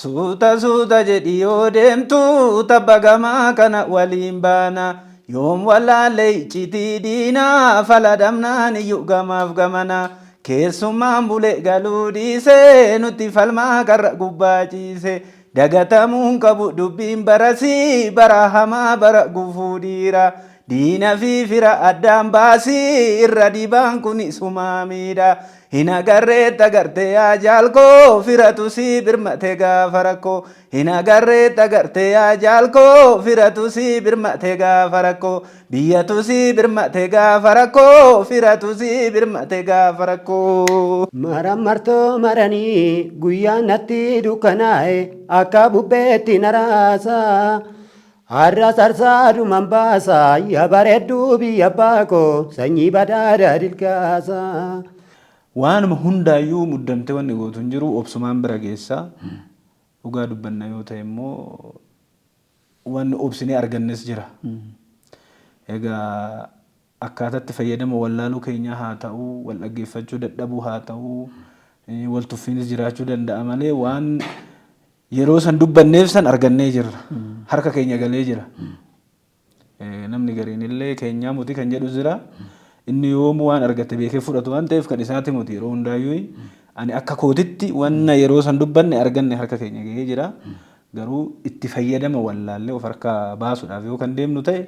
Suuta suuta jedhi yoo deemtu tabba gamaa kana waliin baana. Yoom wallaalee iccitii diinaa fala damnaan iyyuu gamaaf gamana. Keessummaan bulee galuu dhiisee nuti falmaa karra gubbaa ciise. Dagatamuun qabu dubbiin barasii bara hamaa bara gufuu dhiira. Diina fi fira addaan baasii irra dibaan kun sumaamiidha. Hin agarreetta agartee yaa jaalkoo firatu si birmate gaafa rakkoo. Hin agarreetta agartee yaa jaalkoo firatu si birmate gaafa rakkoo. Biyyatu si birmate gaafa rakkoo firatu si birmate gaafa rakkoo. Maran martoo maranii guyyaan natti dukkanaa'e akka bubbeetti naraasaa. Har'a sarsaadhuman baasaa yaa bareedduu biyya baakoo sanyii badhaadhaa dilkaasaa. Waanuma hundaayyuu muddamte wanni gootu hin jiru obsumaan bira geessaa. Dhugaa dubbanna yoo ta'e immoo wanni obsinee argannes jira. Egaa akkaataatti fayyadama wallaaluu keenya haa ta'uu, wal dhaggeeffachuu dadhabuu haa ta'uu, wal tuffiinis jiraachuu danda'a malee waan yeroo san dubbanneef san argannee jirra. Harka keenya galee jira. Namni gariin illee keenyaa muti kan jedhu jira. Inni yoomuu waan argate beekee fudhatu waan ta'eef kan isaati muti yeroo hundaayyuu ani akka kootitti wanna yeroo san dubbanne arganne harka keenya gahee jira. Garuu itti fayyadama wallaallee of harkaa baasuudhaaf yoo kan deemnu ta'e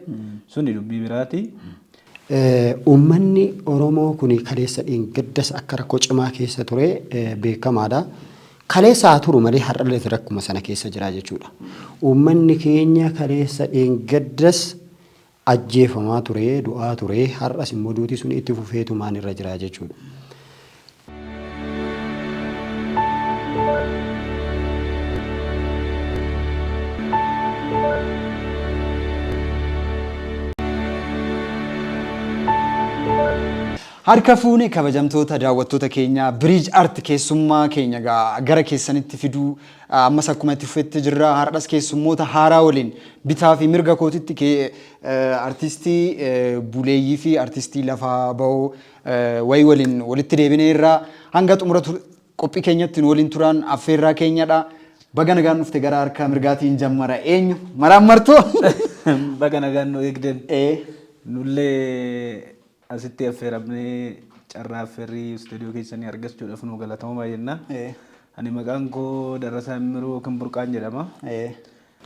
suni dubbii biraati. Uummanni Oromoo kun kaleessa dheengaddas akka rakkoo cimaa keessa ture beekamaadha. Kaleessa haa turu malee har'allee rakkuma sana keessa jira jechuudha. Uummanni keenya kaleessa dheengaddas ajjeefamaa ture, du'aa ture, har'as immoo duuti sun itti fufeetu maan irra jira jechuudha. Harka fuune kabajamtoota daawwattoota keenya Bridge Art keessummaa keenya gara keessanitti fiduu ammas akkuma itti fufetti jirra. Har'as keessummoota haaraa waliin bitaa fi mirga kootitti artistii buleeyyii fi artistii lafaa ba'oo wayii waliin walitti deebinee irraa hanga xumura qophii keenyatti waliin turan affeerraa keenyadha. Baga nagaan dhufte gara harka mirgaatiin jammara eenyu maraan martoo Baga nagaan nu eegden. Nullee asitti affeeramnee carraa affeerrii istuudiyoo keessanii argachuudhaaf nu galatamaa jenna. Ani maqaan koo Darasaa Immiruu kan Burqaan jedhama.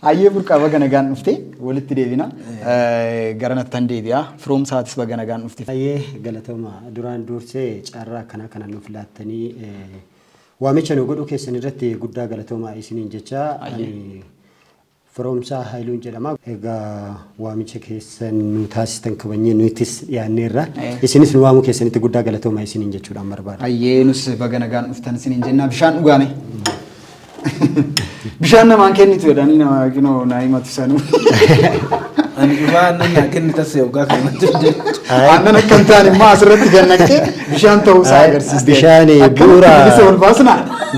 Hayyee Burqaa baga nagaan dhufte walitti deebina. Gara nattan deebi'a. Firoomsaatis baga nagaan dhufte. Hayyee galatamaa duraan dursee carraa kana nuuf laattanii waamicha nu godhuu keessan irratti guddaa galatamaa isiniin jecha Firoomsaa Haayiluun jedhama. Egaa waamicha keessan nu taasistan kabajnee nutis dhiyaanneerra. Isinis nu waamuu keessanitti guddaa galatamaa isiniin jechuudhaan barbaada. Hayyee nus baga nagaan dhuftan isiniin jenna. Bishaan dhugaame. Bishaan namaan kennitu jedhanii nama ginoo naa himatu sanuu. Ani dhufaa aannan kenni tasee ogaa kan natti aannan akka hin taane immoo asirratti gannaqee bishaan ta'uusaa agarsiiste. Bishaan bu'uura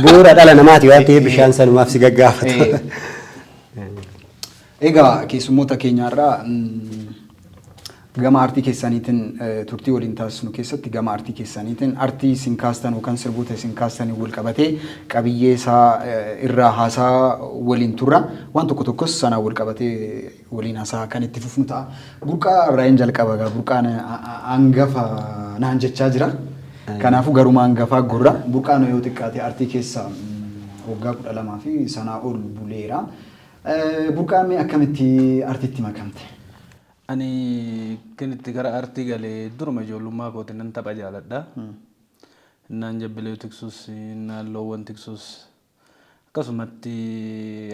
bu'uura dhala namaati waan ta'eef bishaan sanumaaf si gaggaafata. Egaa keessummoota keenyaarraa gama artii keessaniitiin turtii waliin taasisnu keessatti gama artii keessaniitiin artii isin kaastan yookaan sirboota isin kaastanii wal qabatee qabiyyee isaa irraa haasaa waliin turra waan tokko tokkos sanaa wal qabatee waliin haasaa kan itti fufnu ta'a. Burqaa irraan jalqaba egaa Burqaan hangafa naan jechaa jira. Kanaafuu garuma hangafaa gurra Burqaan yoo xiqqaate artii keessa waggaa 12 fi sanaa ol buleera. Burqaan akkamitti artiitti makamte? Ani kan itti gara artii galee duruma ijoollummaa kootiin nan tapha jaaladha. Naan jabbilee tiksus, naan loowwan tiksus akkasumatti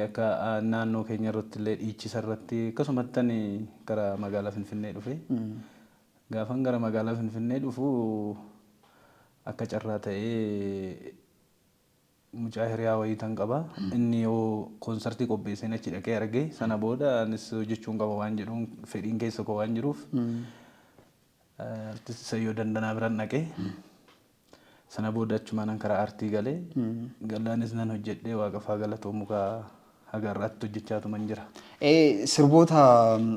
akka naannoo keenya irratti illee dhiichisa irratti akkasumatti ani gara magaalaa Finfinnee dhufe. Gaafan gara magaalaa Finfinnee dhufu akka carraa ta'ee mucaa hiriyaa wayii tan qaba. Inni yoo koonsartii qopheesseen achi dhaqee arge sana booda anis hojjechuun qaba waan jedhuun fedhiin keessa koo waan jiruuf artisti Sayyoo Dandanaa biraan dhaqee sana booda achumaan karaa artii galee galaanis nan hojjedhee waaqafaa galatoomu hagarraatti hojjechaa tuman jira. Sirboota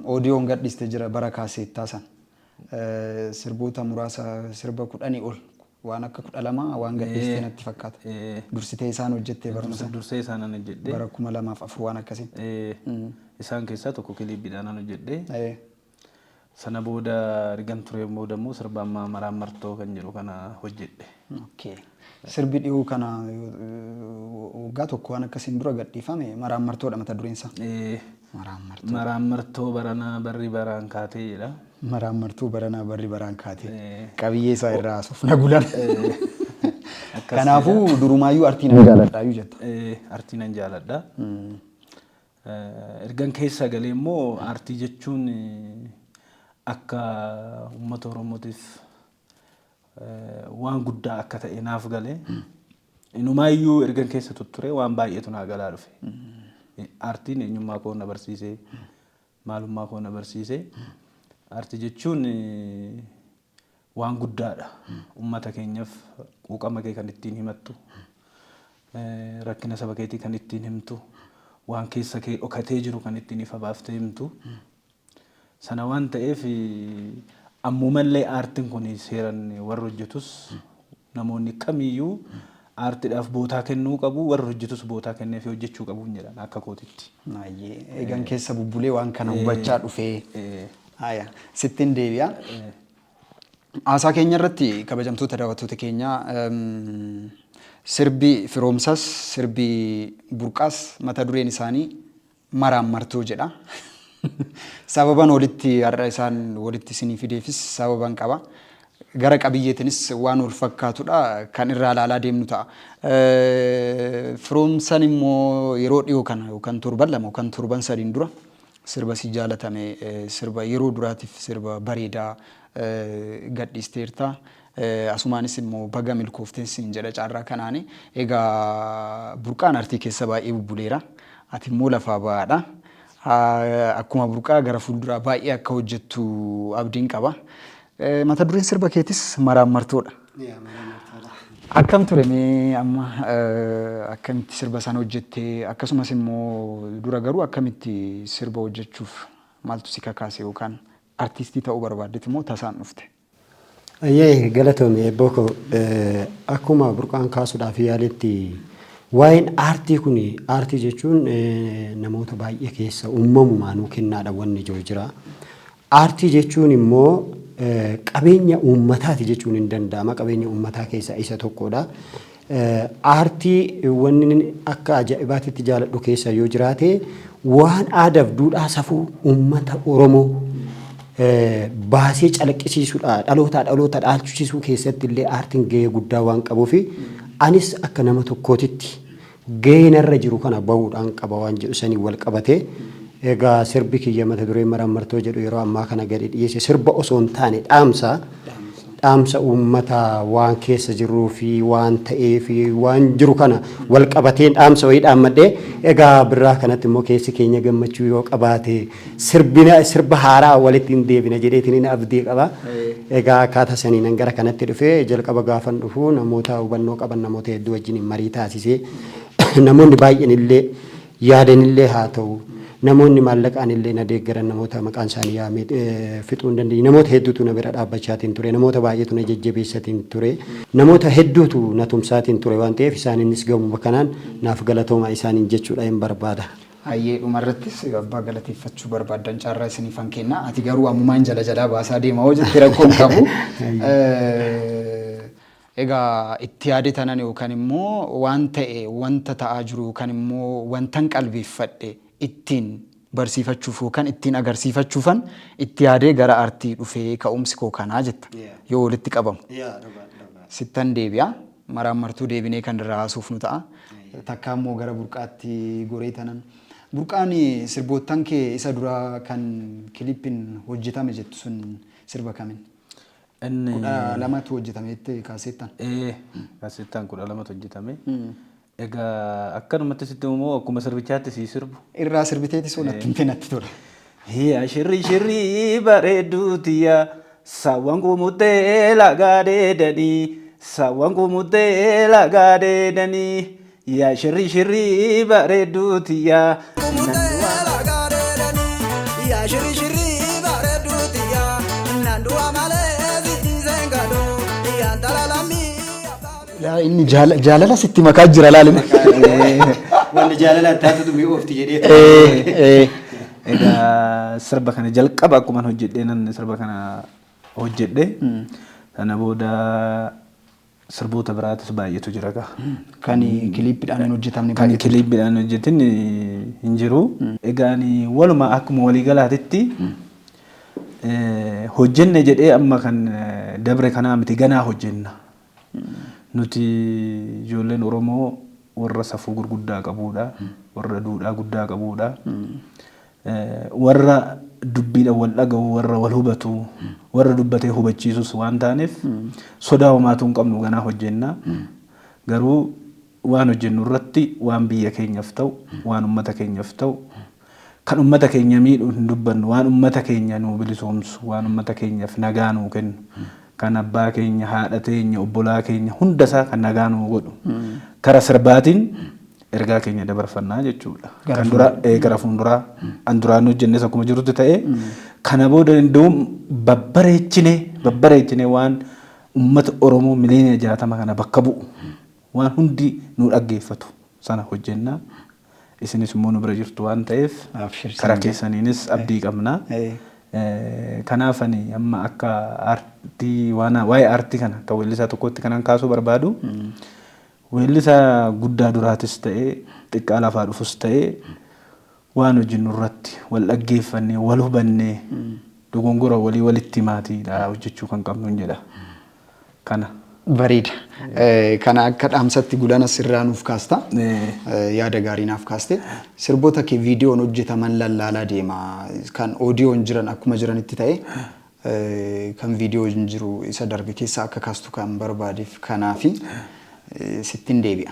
oodiyoon gadhiiste jira bara kaaseettaa san sirboota muraasa sirba 10 ol waan akka 12 waan gadhiistee natti fakkaata. Dursitee isaan hojjettee barumsa. Dursee isaan an hojjedhe. Bara 2004 waan akkasii. Isaan keessaa tokko kiliippiidhaan an hojjedhe. Sana booda ergan ture booda immoo sirba amma maraan martoo kan jedhu kana hojjedhe. Okay. Sirbi dhiyoo kana waggaa tokko waan akkasiin dura gadhiifame maraan martoodha mata dureen isaa. Maraan martoo baranaa barri baraan kaatee jedha. Maraan martoo baranaa barri baraan kaatee. Qabiyyee isaa irraa haasuuf na gulan. Kanaafuu durumaayyuu artii nan jaaladha jetta. Artii nan jaaladha. Ergan keessa galee immoo artii jechuun akka uummata Oromootiif waan guddaa akka ta'e naaf galee inumaayyuu ergan keessa tutture waan baay'eetu naa galaa dhufe. Artiin eenyummaa koo na barsiisee maalummaa koo na barsiisee artii jechuun waan guddaadha. Uummata keenyaaf quuqama kee kan ittiin himattu rakkina saba keetii kan ittiin himtu waan keessa kee dhokatee jiru kan ittiin ifa baaftee himtu. Sana waan ta'eef ammumallee aartiin kun seeran warra hojjetus namoonni kamiyyuu aartiidhaaf bootaa kennuu qabu warra hojjetus bootaa kenneef hojjechuu qabu jedhan akka kootitti. Eegan keessa bubbulee waan kana hubachaa dhufee. Sittiin deebi'a. Haasaa keenya irratti kabajamtoota daawwattoota keenya sirbi firoomsas sirbi burqaas mata dureen isaanii maraan martoo jedha. Sababan walitti har'a isaan walitti isinii fideefis sababan qaba. Gara qabiyyeetinis waan wal fakkaatudha kan irraa ilaalaa deemnu ta'a. Firoomsan immoo yeroo dhiyoo kana yookaan torban lama yookaan torban sadiin dura sirba si jaalatame sirba yeroo duraatiif sirba bareedaa gadhiisteerta. Asumaanis immoo baga milkoofteen siin jedha caarraa kanaani. Egaa burqaan artii keessa baay'ee bubbuleera. Ati immoo lafaa ba'aadha. Akkuma burqaa gara fuulduraa baay'ee akka hojjettu abdiin qaba. Mata dureen sirba keetis maraan martoodha. Akkam ture mee amma akkamitti sirba sana hojjettee akkasumas immoo dura garuu akkamitti sirba hojjechuuf maaltu si kakaase yookaan artistii ta'uu barbaaddeeti moo tasaan dhufte? Galatoomii eebboo akkuma burqaan kaasuudhaaf yaaletti waa'een aartii kun aartii jechuun namoota baay'ee keessa uumamumaanuu kennaadha wanni jiru jira. Aartii jechuun immoo qabeenya uummataati jechuun hin danda'ama. Qabeenya uummataa keessaa isa tokkodha. Aartii wanni akka ajaa'ibaatitti jaaladhu keessa yoo jiraate waan aadaaf duudhaa safuu uummata Oromoo baasee calaqqisiisuudha. Dhaloota dhaalchisuu keessatti illee aartiin gahee guddaa waan qabuuf anis akka nama tokkootitti gahee narra jiru kana bahuudhaan qaba waan jedhu sanii wal qabate. Egaa sirbi kiyya mata duree maraan martoo jedhu yeroo ammaa kana gadi dhiyeesse sirba osoo hin taane dhaamsa uummata waan keessa jiruu fi waan ta'ee fi waan jiru kana wal qabatee dhaamsa wayii dhaammadhee egaa birraa kanatti immoo keessi keenya gammachuu yoo qabaate sirba haaraa walitti hin deebina jedheetiin abdii qaba. Egaa akkaataa saniin gara kanatti dhufee jalqaba gaafan dhufu namoota hubannoo qaban namoota hedduu wajjin marii taasisee namoonni baay'een illee yaadan illee haa ta'u. Namoonni maallaqaan illee na deeggaran namoota maqaan isaanii yaamee fixuu hin dandeenye namoota hedduutu na bira dhaabbachaatiin ture namoota baay'eetu na jajjabeessatiin ture namoota hedduutu na tumsaatiin ture waan ta'eef isaaniinis gamoo kanaan naaf galatooma isaaniin jechuudha hin barbaada. Hayyee dhumarrattis abbaa galateeffachuu barbaadan caarraa isiniifan kenna ati garuu ammumaan jala baasaa deema hoo jettee rakkoon qabu. Egaa itti yaadatanan yookaan immoo waan ta'e wanta ta'aa jiru yookaan immoo wantan qalbeeffadhe ittiin barsiifachuuf yookaan ittiin agarsiifachuufan itti yaadee gara aartii dhufee ka'umsi koo kanaa jetta yoo walitti qabamu. Sittan deebi'a maraan martuu deebinee kan irraa haasuuf nu ta'a. Takka immoo gara burqaatti goree tanan. Burqaan sirboottan kee isa duraa kan kilippiin hojjetame jettu sun sirba kamiin? 12 hojjetame jettee kaasettan. Kaasettan 12 hojjetame. Egaa akkanumatti sitti immoo akkuma sirbichaatti si sirbu. Irraa sirbiteeti sun natti tola. Yaa shirri bareedduutiya sawwan gumuttee lagaa deedanii sawwan gumuttee lagaa deedanii yaa shirri bareedduutiya. Yaa shirri bareedduutiya nanduwa malee zidii zengado yaa dalalamii. inni jaalala sitti makaa jira laalime. Wanni jaalala taatu mi oofti jedhee. Egaa sirba kana jalqaba akkuma hojjedhee nan sirba kana hojjedhe. Sana booda sirboota biraatis baay'eetu jira gaa. Kan kiliippiidhaan hin hojjetamne. Kan kiliippiidhaan hojjetin hin jiru. Egaa waluma akkuma waliigalaatitti hojjenne jedhee amma kan dabre kanaa miti ganaa hojjenna. Nuti ijoolleen Oromoo warra safuu gurguddaa qabuudha, warra duudhaa guddaa qabuudha, warra dubbiidhaan wal dhagahu, warra wal hubatu, warra dubbatee hubachiisus waan taaneef sodaa homaatu hin qabnu ganaa hojjenna. Garuu waan hojjennu irratti waan biyya keenyaaf ta'u, waan uummata keenyaaf ta'u, kan uummata keenya miidhu hin dubbannu, waan uummata keenya nuu bilisoomsu, waan uummata keenyaaf nagaa nuu kennu, kan abbaa keenya, haadha keenya, obbolaa keenya hundasaa kan nagaa nuu godhu. Kara sirbaatiin ergaa keenya dabarfannaa jechuudha. Kan dura gara fuulduraa an duraan hojjennes akkuma jirutti ta'e kana booda danda'uun babbareechinee waan uummata Oromoo miliyoona 60 kana bakka bu'u waan hundi nu dhaggeeffatu sana hojjennaa. Isinis immoo nu bira jirtu waan ta'eef karaa keessaniinis abdii qabna. Kanaaf ani amma akka aartii waa'ee aartii kana akka weellisaa tokkotti kanan kaasuu barbaadu weellisaa guddaa duraatis ta'ee xiqqaa lafaa dhufus ta'ee waan hojjennu irratti wal dhaggeeffannee wal hubannee dogongora walii walitti maatiidha hojjechuu kan qabnu jedha. Kana. Bareeda. Kana akka dhaamsatti gulana sirraa nuuf kaasta. Yaada gaarii naaf kaaste. Sirboota kee viidiyoon hojjetaman lallaalaa deema. Kan oodiyoon jiran akkuma jiranitti ta'e kan viidiyoon jiru isa darbe keessa akka kaastu kan barbaadeef kanaafi sittin deebi'a.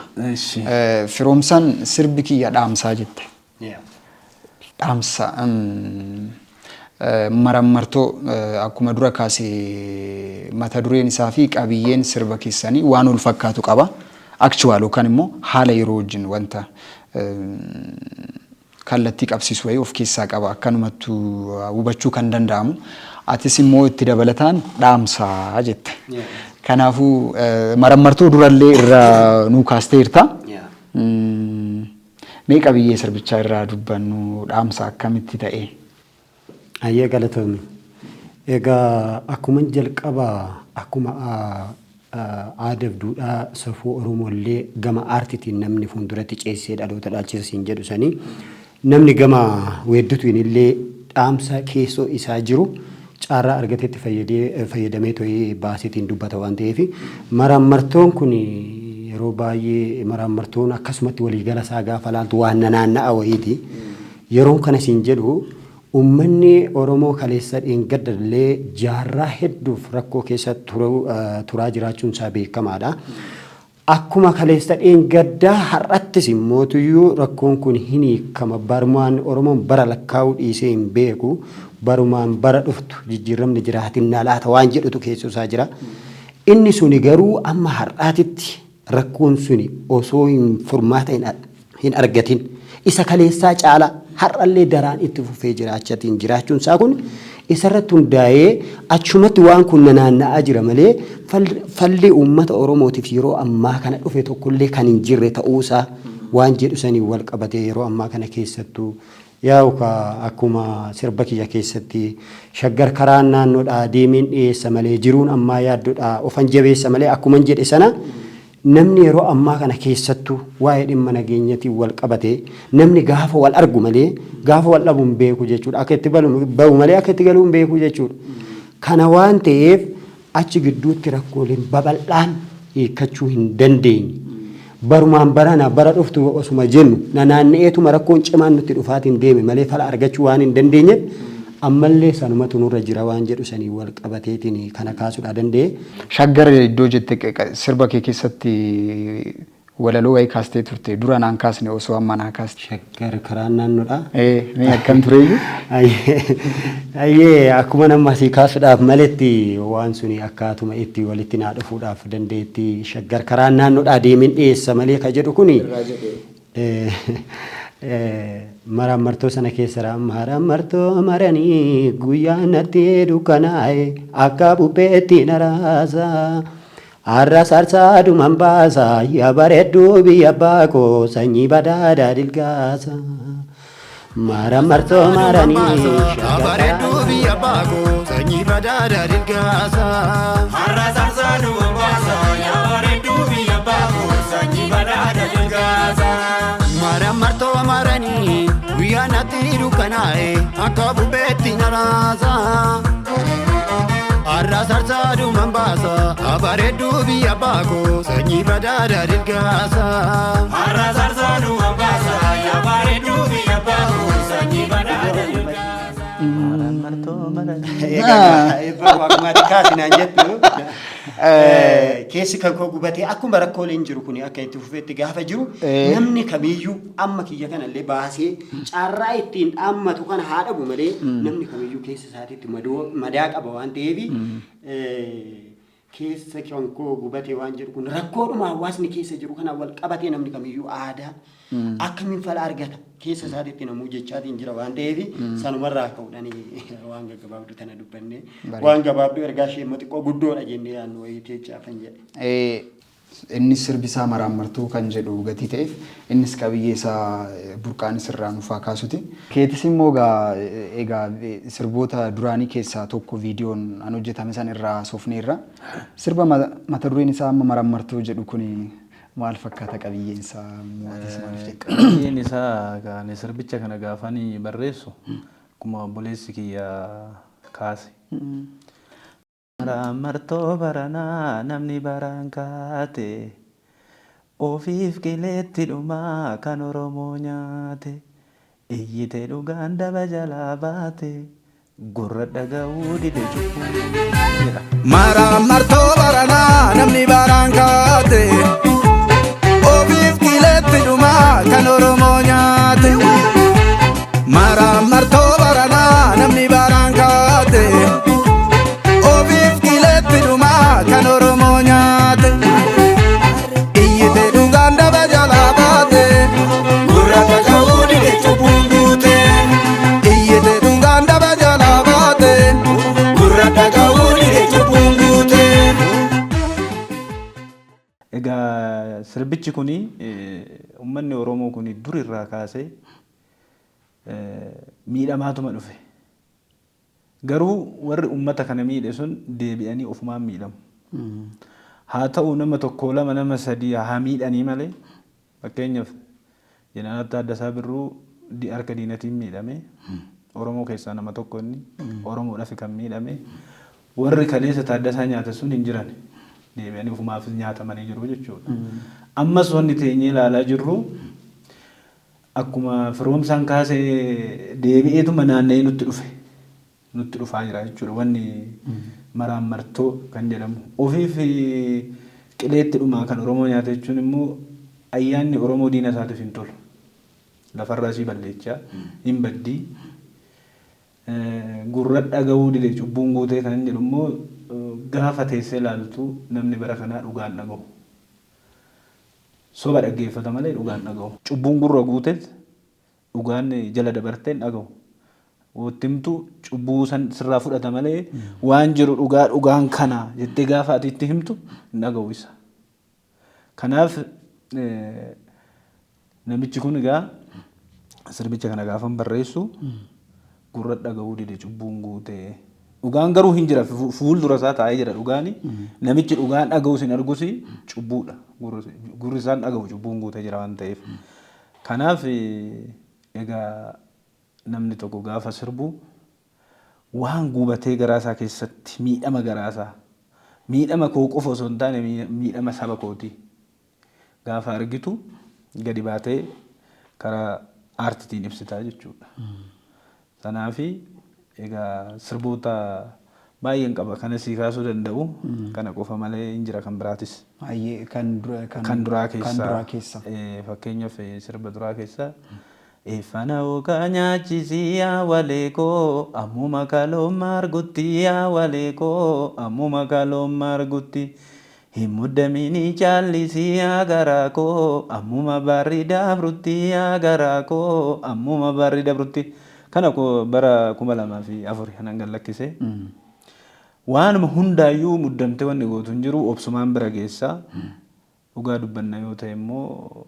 Firoomsaan sirbi kiyya dhaamsaa jette. Dhaamsa marammartoo akkuma dura kaasee mata dureen isaa fi qabiyyeen sirba keessanii waan wal fakkaatu qaba. Actual yookaan immoo haala yeroo wajjin wanta kallattii qabsiisu wayii of keessaa qaba. Akkanumattu hubachuu kan danda'amu. Atis immoo itti dabalataan dhaamsaa jette. Kanaafuu marammartoo durallee irraa nuu kaasteerta. Mee qabiyyee sirbichaa irraa dubbannu dhaamsa akkamitti ta'e? Ayyee galatoomne. Egaa akkuma jalqaba akkuma aadaaf duudhaa safuu Oromooillee gama aartiitiin namni fuulduratti ceesisee dhaloota dhaalchisa jedhu sanii namni gama weedduutiin illee dhaamsa keessoo isaa jiru carraa argateetti fayyadamee to'ee baasiitiin dubbata waan ta'eef marammartoon kun yeroo baay'ee marammartoon akkasumatti waliigala isaa gaafa laaltu waan naanna'a wayiiti. Yeroo kana siin jedhu ummanni Oromoo kaleessa dheengaddalee jaarraa hedduuf rakkoo keessa turaa jiraachuun isaa beekamaadha. Akkuma kaleessa dheengaddaa har'attis immoo rakkoon kun hin hiikama. Barumaan Oromoon bara lakkaa'uu dhiisee hin beeku. Barumaan bara dhuftu jijjiiramni jiraatinna laata waan jedhutu keessusaa jira. Inni suni garuu amma har'aatitti rakkoon suni osoo hin furmaata hin argatin isa kaleessaa caala har'allee daraan itti fufee jiraachuun isaa kun isarratti hundaa'ee achumatti waan kun naanna'aa jira malee falli uummata Oromootiif yeroo ammaa kana dhufe tokkollee kan hin jirre ta'uusaa waan jedhu sanii wal qabatee yeroo ammaa kana keessattuu yaa'u akkuma sirba kiyya keessatti shaggar karaan naannoodhaa deemeen dhiyeessa malee jiruun ammaa yaaddoodhaa ofan jabeessa malee akkuma jedhe sana namni yeroo ammaa kana keessattuu waa'ee dhimma nageenyatiin wal qabatee namni gaafa wal argu malee gaafa wal dhabu hin beeku jechuudha. Akka itti bahu malee akka itti galuu hin beeku jechuudha. Kana waan ta'eef achi gidduutti rakkooleen babal'aan hiikkachuu hin dandeenye. Barumaan barana bara dhuftu osuma jennu naanna'eetuma rakkoon cimaan nutti dhufaatiin deeme malee fala argachuu waan hin dandeenyeef ammallee sanumatu nurra jira waan jedhu sanii wal qabateetiin kana kaasuudhaa danda'e. Shaggar iddoo jette sirba kee keessatti walaloo wayii kaastee turte dura naan kaasne osoo amma naa kaaste. Shaggar karaan naannoodha. Mee akkam tureeyyu? Ayyee akkuma nama asii kaasuudhaaf maletti waan suni akkaatuma itti walitti naa dhufuudhaaf dandeetti shaggar karaan naannoodhaa deemeen dhiyeessa malee ka jedhu kuni. Marammartoo sana keessa marammartoo maranii guyyaa natti dukkanaa'e akka bupheetti naraasa Arra sarsaadhu mambaasa yaa bareedduu biyya abbaa koo sanyii badhaadhaa dilgaasa. Mara martoo maranii bareedduu biyya abbaa koo sanyii badhaadhaa dilgaasa. Arra sarsaadhu mambaasa yaa bareedduu biyya abbaa koo sanyii badhaadhaa dilgaasa. Mara martoo maranii guyyaa natti dukkanaa'e akka bubbeetti naraasa. Arra sarsaadhu mambaasa bareedduu biyya abbaa koo sanyii badhaadhaa dilgaasa. Arra sarsaadhu mambaasa yaa bareedduu biyya abbaa koo sanyii badhaadhaa dilgaasa. Egaa waaqummaatti kaasinaan jettu keessi kan koo gubatee akkuma rakkooleen jiru kun akka itti fufeetti gaafa jiru namni kamiyyuu amma kiyya kanallee baasee carraa ittiin dhaammatu kana haa dhabu malee namni kamiyyuu keessa isaatiitti madaa qaba waan ta'eef keessa kan koo gubatee waan jiru kun rakkoodhuma hawaasni keessa jiru kana wal qabatee namni kamiyyuu aadaa akkamiin fala argata keessa isaatiitti namuu jechaatiin jira waan ta'eef sanumarraa ka'uudhaan waan gaggabaabduu tana dubbanne waan gabaabduu ergaa ishee immoo xiqqoo guddoodha jennee yaadnu wayii teechaafan jedhe. Innis sirbisaa maraammartuu kan jedhu gatii ta'eef innis qabiyyee isaa burqaanis irraa nufaa kaasuti. Keetis immoo egaa sirboota duraanii keessaa tokko viidiyoon an hojjetame san irraa soofneerra. Sirba mata dureen isaa amma maraammartuu jedhu kun maal fakkaata qabiyyeen isaa mootis maaliif jedha? Qabiyyeen isaa kan sirbicha kana gaafanii barreessu akkuma obboleessi kiyya kaase. Maraammartoo baranaa namni baraan kaate ofiif qileetti dhumaa kan Oromoo nyaate iyyitee dhugaan daba jalaa baate gurra dhaga'uu dide cubbuu. Maraammartoo baranaa namni baraan kaate ofiif qileetti dhumaa kan Oromoo nyaate. Maraammartoo baranaa namni baraan kaate. Kan Oromoo nyaate iyyitee dhugaan daba jalaa baate gurra dhaga'uu dide cubbuun guute. Iyyitee dhugaan daba jalaa baate gurra dhaga'uu dide cubbuun guute. Egaa sirbichi kuni uummanni Oromoo kuni dur irraa kaasee miidhamaatuma dhufe. Garuu warri uummata kana miidhe sun deebi'anii ofumaan miidhamu. Haa ta'u nama tokko lama nama sadii haa miidhanii malee fakkeenyaaf Jeneraal Taaddasaa Birruu harka diinatiin miidhame Oromoo keessaa nama tokko inni Oromoodhaaf kan miidhame warri kaleessa Taaddasaa nyaata sun hin jiran deebi'anii ofumaaf nyaatamanii jiru jechuudha. Ammas wanni teenyee ilaalaa jirru akkuma firoomsaan kaasee deebi'eetuma naanna'ee nutti dhufe. Nutti dhufaa jira jechuudha wanni maraammartoo kan jedhamu. Ofiif qileetti dhumaa kan Oromoo nyaata jechuun immoo ayyaanni Oromoo diina isaatiif hin tolu. Lafarraa sii balleechaa hin baddii. Gurra dhaga'uu dide cubbuun guutee kan jedhu immoo gaafa teessee ilaaltu namni bara kanaa dhugaan dhaga'u. Soba dhaggeeffata malee dhugaan dhaga'u. Cubbuun gurra guuteet dhugaan jala dabarteen dhaga'u. Wottimtu cubbuu san sirraa fudhata malee waan jiru dhugaan kana jettee gaafa ati itti himtu hin dhaga'u isa. Kanaaf namichi kun egaa sirbicha kana gaafan barreessu gurra dhaga'uu dide cubbuun guutee. Dhugaan garuu hin jira fuuldura isaa taa'ee jira dhugaani. Namichi dhugaan dhaga'u sin argusi cubbuudha. Gurri isaan dhaga'u cubbuun guutee jira waan ta'eef. Kanaaf egaa namni tokko gaafa sirbu waan gubatee garaasaa keessatti miidhama garaasaa miidhama koo qofa osoo hin taane miidhama saba kooti gaafa argitu gadi baatee karaa aartiitiin ibsitaa jechuudha. Sanaafi egaa sirboota baay'een qaba kana sii kaasuu danda'u kana qofa malee hin jira kan biraatis. Kan duraa keessaa fakkeenyaaf sirba duraa keessaa. Ifana oka nyaachisiyaa waleekoo ammuma kaloon marguttiyaa waleekoo ammuma kaloon margutti hin muddamini challisiyaa garaakoo ammuma barri dabruttiyaa garaakoo ammuma barri dabrutti kana bara 2004 kanan gallakkise waanuma hundaayyuu muddamtee wanni gootu hin jiru obsumaan bira geessaa dhugaa dubbanna yoo ta'e immoo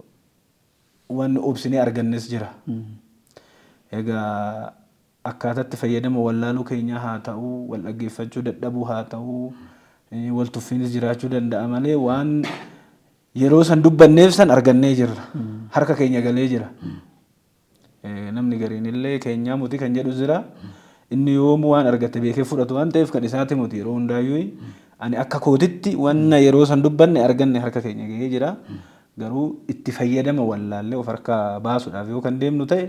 wanni obsinee argannes jira. Egaa akkaataatti fayyadama wallaaluu keenyaa haa ta'uu wal dhaggeeffachuu dadhabuu haa ta'uu wal tuffiinis jiraachuu danda'a malee waan yeroo san dubbanneef san argannee jirra harka keenya galee jira. Namni gariin illee keenyaa muti kan jedhu jira. Inni yoomuu waan argate beekee fudhatu waan ta'eef kan isaati muti yeroo hundaayyuu ani akka kootitti wanna yeroo san dubbanne arganne harka keenya gahee jira. Garuu itti fayyadama wallaallee of harkaa baasuudhaaf yoo kan deemnu ta'e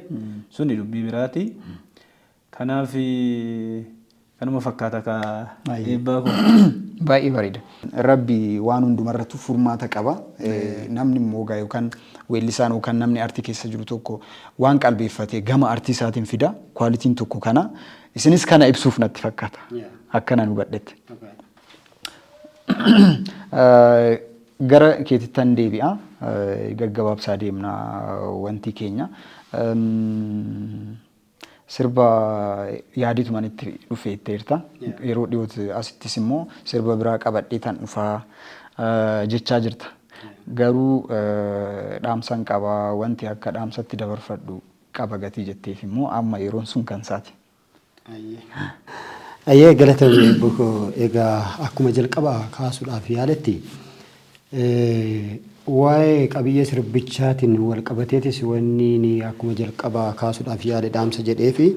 suni dubbii biraati. Kanaaf kanuma fakkaata ka eebbaa kun. Baay'ee bareeda. Rabbi waan hundumarrattu furmaata qaba. Namni moogaa yookaan weellisaan yookaan namni artii keessa jiru tokko waan qalbeeffatee gama artii isaatiin fida. Kwaalitiin tokko kana. Isinis kana ibsuuf natti fakkaata. Akkana nu badhette. Gara keetittan deebi'a. Gaggabaabsaa deemna wanti keenya. Sirba yaaditu manitti dhufee jirta. Yeroo dhiyootti asittis immoo sirba biraa qabadhee tan dhufaa jechaa jirta. Garuu dhaamsan qaba wanti akka dhaamsatti dabarfadhu qaba gatii jetteef immoo amma yeroon sun kan isaati. Ayyee galatoomii buko egaa akkuma jalqaba kaasuudhaaf yaaletti waa'ee qabiyyee sirbichaatiin wal qabateetis wanni ni akkuma jalqaba kaasuudhaaf yaale dhaamsa jedheefi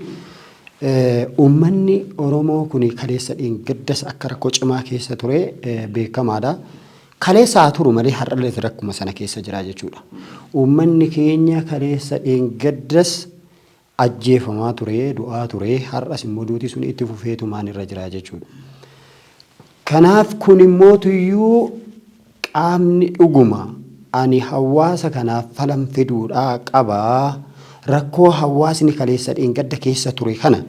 uummanni Oromoo kun kaleessa gaddas akka rakkoo cimaa keessa ture beekamaadha. Kaleessa haa turu malee har'allee rakkuma sana keessa jira jechuudha. Uummanni keenya kaleessa gaddas ajjeefamaa ture, du'aa ture, har'as immoo duuti sun itti fufeetu maan irra jira jechuudha. Kanaaf kun immoo tuyyuu qaamni dhuguma ani hawaasa kanaaf falan fiduudhaa qabaa rakkoo hawaasni kaleessa gadda keessa ture kana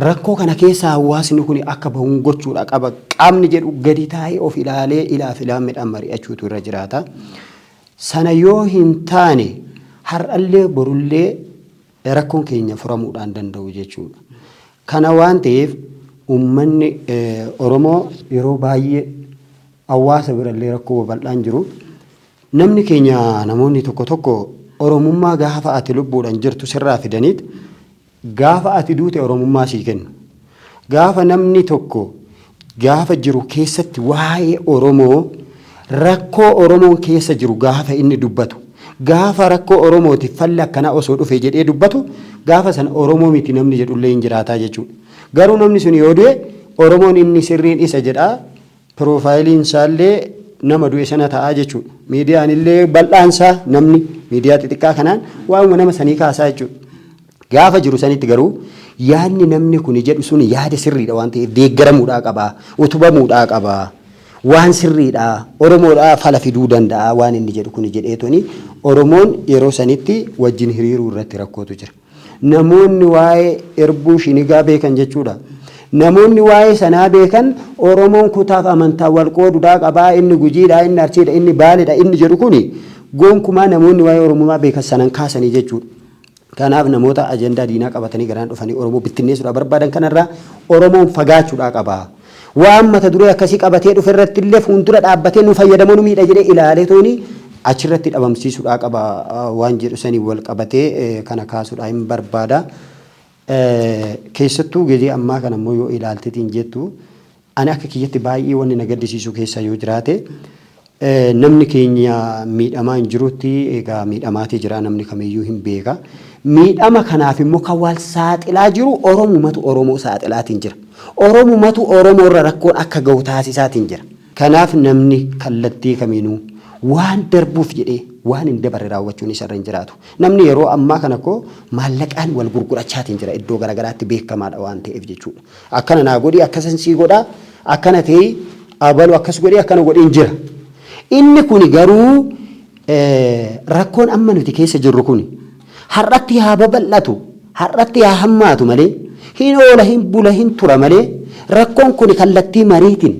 rakkoo kana keessa hawaasni kun akka bahuun gochuudha qaba qaamni jedhu gadi taa'ee of ilaalee ilaaf ilaamedhaan mari'achuutu irra jiraata. Sana yoo hin taane har'allee borullee rakkoon keenya furamuudhaan danda'u jechuudha. Kana waan ta'eef uummanni Oromoo yeroo baay'ee hawaasa birallee rakkoo bal'aan jiru. Namni keenya namoonni tokko tokko Oromummaa gaafa ati lubbuudhaan jirtu sirraa fidaniit gaafa ati duute Oromummaa sii kennu. Gaafa namni tokko gaafa jiru keessatti waa'ee Oromoo rakkoo Oromoon keessa jiru gaafa inni dubbatu. Gaafa rakkoo Oromootiif falli akkana osoo dhufe jedhee dubbatu gaafa sana Oromoo miti namni jedhullee hin jiraataa jechuudha. Garuu namni sun yoo du'e Oromoon inni sirriin isa jedhaa piroofaayiliin isaallee nama du'e sana ta'aa jechuudha. Miidiyaan illee bal'aansaa namni miidiyaa xixiqqaa kanaan waanuma nama sanii kaasaa jechuudha. Gaafa jiru sanitti garuu yaadni namni kun jedhu sun yaada sirriidha waan ta'eef deeggaramuudhaa qabaa, utubamuudhaa qabaa. Waan sirriidha Oromoodhaa fala fiduu danda'a waan inni jedhu kun jedheetoni Oromoon yeroo sanitti wajjin hiriiruu irratti rakkootu jira. Namoonni waa'ee erbuu shinigaa beekan jechuudha. Namoonni waa'ee sanaa beekan Oromoon kutaaf amantaa wal qooduudhaa qabaa inni gujiidha inni arsiidha inni baaleedha inni jedhu kuni gonkumaa namoonni waa'ee Oromummaa beekan sanan kaasanii jechuudha. Kanaaf namoota ajandaa diinaa qabatanii garaan dhufanii Oromoo bittinneessuudhaa barbaadan kanarraa Oromoon fagaachuudhaa qabaa. Waan mata duree akkasii qabatee dhufe irratti illee fuuldura dhaabbatee nu fayyadamu nu miidha jedhee ilaalee tooni achirratti dhabamsiisuudhaa qaba waan jedhu sanii wal qabatee kana kaasuudhaa hin barbaada. Keessattuu gizee ammaa kana immoo yoo ilaalteetiin jettu ani akka kiyyatti baay'ee wanni na gaddisiisu keessa yoo jiraate namni keenya miidhamaa hin jirutti egaa miidhamaatii jira namni kamiyyuu hin beeka. Miidhama kanaaf immoo kan wal saaxilaa jiru Oromumatu Oromoo saaxilaatiin jira. Oromumatu Oromoo irra rakkoon akka gahu taasisaatiin jira. Kanaaf namni kallattii kamiinuu waan darbuuf jedhee waan hin dabarre raawwachuun isarra hin jiraatu. Namni yeroo ammaa kana koo maallaqaan wal gurgurachaatiin jira iddoo garaagaraatti beekamaadha waan ta'eef jechuudha. Akkana naa godhi akkasan sii godhaa akkana ta'ee abalu akkas godhee akkana godheen jira. Inni kun garuu rakkoon amma nuti keessa jirru kun har'atti haa babal'atu har'atti haa hammaatu malee hin oola hin bula hin tura malee rakkoon kun kallattii mariitiin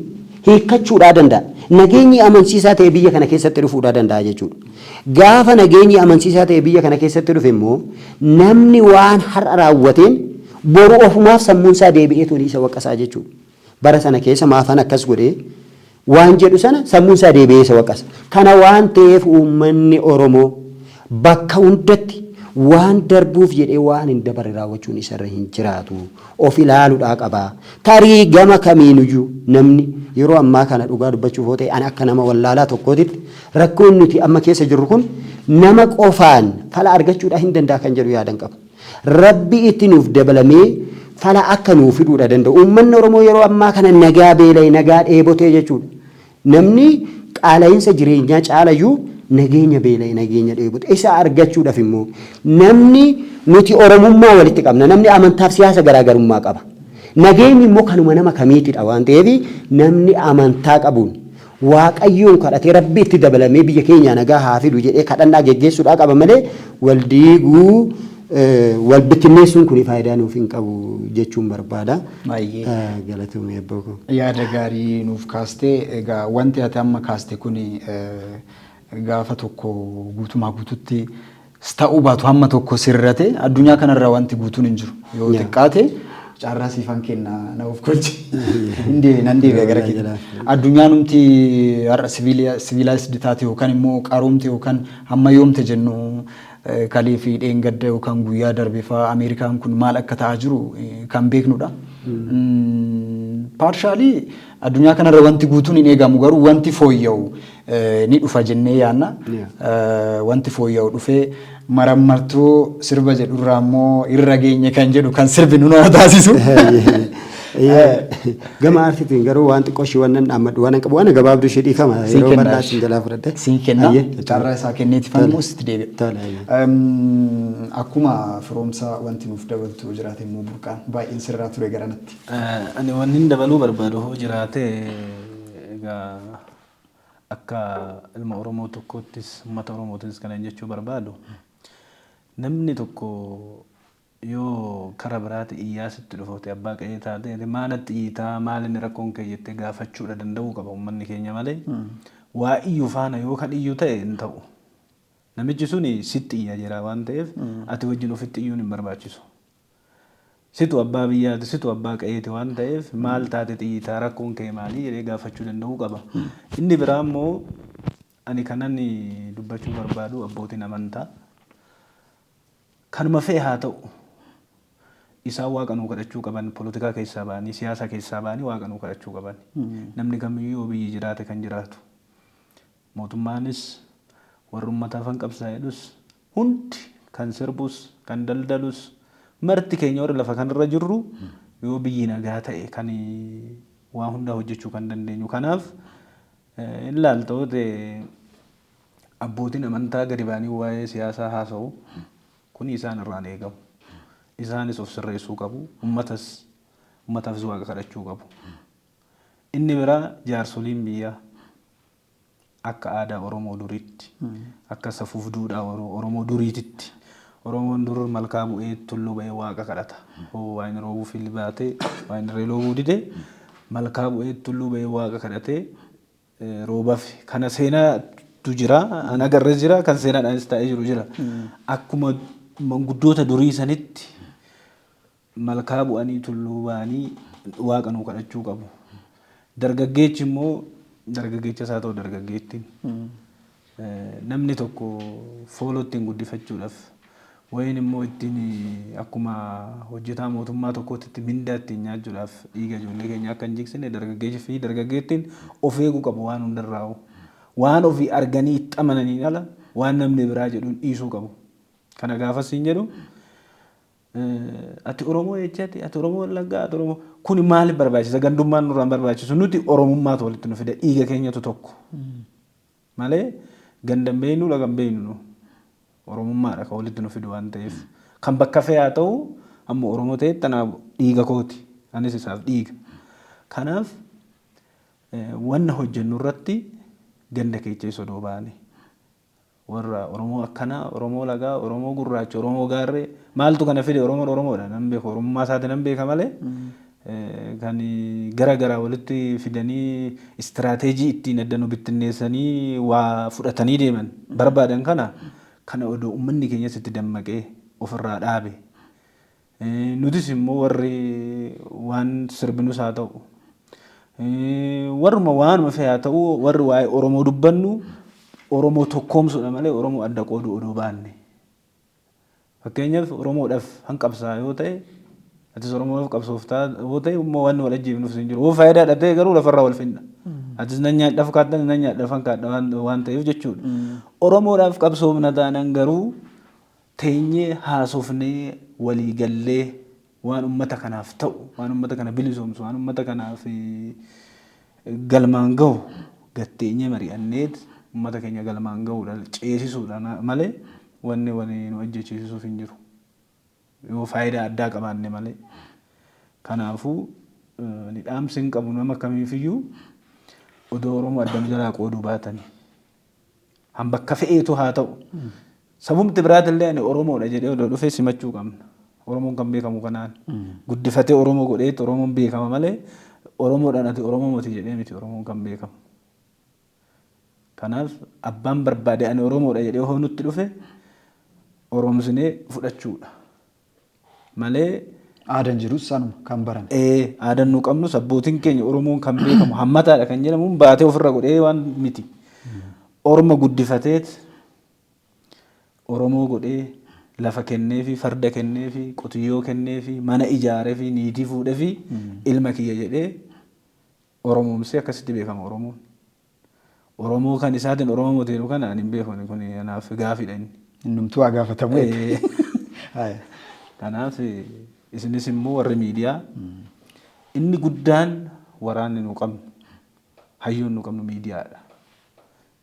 hiikkachuudhaa danda'a. Nageenyi amansiisaa ta'e biyya kana keessatti dhufuudhaa danda'a jechuudha. Gaafa nageenyi amansiisaa ta'e biyya kana keessatti dhufe immoo namni waan har'a raawwateen boru ofumaaf sammuunsaa deebi'ee tolii isa waqqasaa jechuudha. bara sana keessa maafan akkas godhee waan jedhu sana sammuun isaa deebi'ee isa waqasa. Kana waan ta'eef uummanni Oromoo bakka hundatti waan darbuuf jedhee waan hin dabarre raawwachuun isarra hin jiraatu. Of ilaaluudhaa qabaa. Tarii gama kamiinuyyuu namni yeroo ammaa kana dhugaa dubbachuuf yoo ta'e ani akka nama wallaalaa tokkootitti rakkoon nuti amma keessa jirru kun nama qofaan fala argachuudhaa hin danda'a kan jedhu yaadan qaba. Rabbi itti nuuf dabalamee fala akka nuuf fiduudha danda'u. Uummanni Oromoo yeroo ammaa kana nagaa beela'e nagaa dheebotee jechuudha. Namni qaala'insa jireenyaa caalayyuu nageenya beela'e nageenya dheebote isa argachuudhaaf immoo namni nuti Oromummaa walitti qabna. Namni amantaaf siyaasa garaagarummaa qaba. Nageenyi immoo kanuma nama kamiitidha waan ta'eef namni amantaa qabuun Waaqayyoon kadhatee Rabbi itti dabalamee biyya keenya nagaa haa fidu jedhee kadhannaa geggeessuudhaa qaba malee wal diiguu wal bittinneessuun kun faayidaa nuuf hin qabu jechuun barbaada. Galatoomee abbaa koo. Yaada gaarii nuuf kaastee egaa wanti ati amma kaaste kun gaafa tokko guutumaa guututti ta'uu baatu hamma tokko sirrate addunyaa kanarra wanti guutuun hin jiru yoo xiqqaate carraa siifan kenna na of kolchi nan deebi'a gara keenya addunyaan numti har'a siviilaayisdi taate yookaan immoo qaroomte yookaan hamma yoomte jennu kalee fi dheengadda yookaan guyyaa darbe fa'aa Ameerikaan kun maal akka ta'aa jiru kan beeknudha. Paarshaalii addunyaa kanarra wanti guutuun hin eegamu garuu wanti fooyya'u ni dhufa jennee yaanna. Wanti fooyya'u dhufee marammartuu sirba jedhurraa immoo irra geenye kan jedhu kan sirbi nu nama taasisu. Gama aartiitiin garuu waan xiqqooshii waan dhaammadhu waan qabu waan gabaabduu ishee dhiifama yeroo bal'aa siin jalaa fudhadhe. Siin kenna carraa isaa kenneeti fannu sitti deebi'a. Akkuma firoomsaa wanti nuuf dabaltu jiraate immoo burqaan baay'een sirraa ture garanatti. Ani wanni dabaluu barbaadu hoo jiraate egaa akka ilma Oromoo tokkottis uummata Oromootis kana jechuu barbaadu namni tokko yoo karaa biraati iyyaasitti dhufoote abbaa qe'ee taate maalatti iyyitaa maalin rakkoon kee jettee gaafachuudha danda'uu qaba uummanni keenya malee waa iyyuu faana yoo kan iyyuu ta'e hin ta'u. Namichi suni sitti iyya jira waan ta'eef ati wajjin ofitti iyyuun hin barbaachisu. Situ abbaa biyyaati situ abbaa qe'eeti waan ta'eef maal taate iyyitaa rakkoon kee maalii jedhee gaafachuu danda'uu qaba. Inni biraa immoo ani kanan dubbachuu barbaadu abbootiin amantaa kanuma fe'e haa ta'u. Isaan waaqa nuu kadhachuu qaban poolitikaa keessaa ba'anii siyaasa keessaa ba'anii waaqa nuu kadhachuu qaban. Namni kamiyyuu biyyi jiraate kan jiraatu. Mootummaanis warri uummataaf kan qabsaa'edhus hundi kan sirbus kan daldalus marti keenya warri lafa kanarra jirru yoo biyyi nagaa ta'e kan waa hundaa hojjechuu kan dandeenyu. Kanaaf in laaltoote abbootiin amantaa gadi ba'anii waa'ee siyaasaa haasa'u kun isaan irraan eegamu. Isaanis of sirreessuu qabu. Uummataafis waaqa kadhachuu qabu. Inni biraa jaarsoliin biyyaa akka aadaa Oromoo duriitti akka safuuf duudhaa Oromoo duriititti Oromoon dur malkaa bu'ee tulluu ba'ee waaqa kadhata. Waa inni roobuu fili baatee waa inni reeloobuu dide malkaa bu'ee tulluu ba'ee waaqa kadhatee roobaaf kana seenaatu jira an agarrees jira kan seenaadhaanis taa'ee jiru jira. Akkuma manguddoota durii sanitti malkaa bu'anii tulluu ba'anii waaqa nuu kadhachuu qabu. Dargaggeechi immoo dargaggeecha isaa ta'u dargaggeettiin namni tokko fooloo ittiin guddifachuudhaaf wayin immoo ittiin akkuma hojjetaa mootummaa tokkootti itti mindaa ittiin nyaachuudhaaf dhiiga ijoollee keenya akka hin jiksine dargaggeechi fi dargaggeettiin of eeguu qabu waan hundarraa'u. Waan ofii arganii itti amananii ala waan namni biraa jedhuun dhiisuu qabu. Kana gaafas hin jedhu ati Oromoo jechaati ati Oromoo Wallaggaa ati Oromoo kun maaliif barbaachisa gandummaan nurraan barbaachisu nuti Oromummaatu walitti nu fide dhiiga keenyatu tokko malee gandan beeynu lagan beeynu Oromummaadha kan walitti nu fidu waan ta'eef kan bakka fe'aa haa ta'u amma Oromoo ta'e tanaaf dhiiga kooti anis isaaf dhiiga. Kanaaf wanna hojjennu irratti ganda keessa sodoo baane. Warra Oromoo akkana Oromoo lagaa Oromoo gurraacha Oromoo gaarree maaltu kana fide Oromoodha nan beeku Oromummaa isaati nan beeka malee kan gara walitti fidanii istiraateejii ittiin adda nu bittinneessanii waa fudhatanii deeman barbaadan kana odoo uummanni keenyas itti dammaqee ofirraa dhaabe. Nutis immoo warri waan sirbinus haa ta'u warruma waanuma fe'aa ta'uu warri waa'ee Oromoo dubbannu Oromoo tokkoomsuudha malee Oromoo adda qooduu oduu baanne. Fakkeenyaaf Oromoodhaaf hanqabsaa yoo ta'e atis Oromoodhaaf qabsooftaa yoo ta'e immoo waan wal ajjeefnuuf hin jiru. Yoo faayidaa dhabdee garuu lafarraa wal finna. Atis nan nyaadhaaf kaaddan nan nyaadhaaf hanqaadha waan ta'eef jechuudha. Oromoodhaaf qabsoofna taanaan garuu teenyee haasofnee walii gallee waan uummata kanaaf ta'u waan uummata kana bilisoomsu waan uummata kanaaf galmaan gahu gatteenyee mari'anneet uummata keenya galmaan gahuudha ceesisuudha malee wanni nu ajjechiisuuf hin jiru yoo faayidaa addaa qabaanne malee kanaafuu ni dhaamsin qabu nama kamiifiyyuu odoo Oromoo addam jalaa qooduu baatanii han bakka fe'eetu haa ta'u sabumti biraatillee ani Oromoodha jedhee odoo dhufee simachuu qabna. Oromoon kan beekamu kanaan guddifatee Oromoo godheetti Oromoon beekama malee Oromoodhaan ati Oromoo miti jedhee miti Oromoon kan beekamu. Kanaaf abbaan barbaade ani Oromoodha jedhee hoo nutti dhufe Oroomsinee fudhachuudha malee Aadaan jirus sanuma kan baran. Aadaan nu qabnus abbootiin keenya Oromoon kan beekamu hammataadha kan jedhamuun baatee ofirra godhee waan miti. Oromoo guddifateet Oromoo godhee lafa kenneefi farda kenneefi qotiyyoo kenneefi mana ijaareefi niitii fuudheefi ilma kiyya jedhee Oromoomsee akkasitti beekama Oromoon. Oromoo kan isaatiin Oromoo mooteeru kana ani hin beeku kun anaaf gaafidha inni. Innumtuu haa gaafatamu. Kanaaf isinis immoo warri miidiyaa inni guddaan waraanni nu qabnu hayyoon nu qabnu miidiyaadha.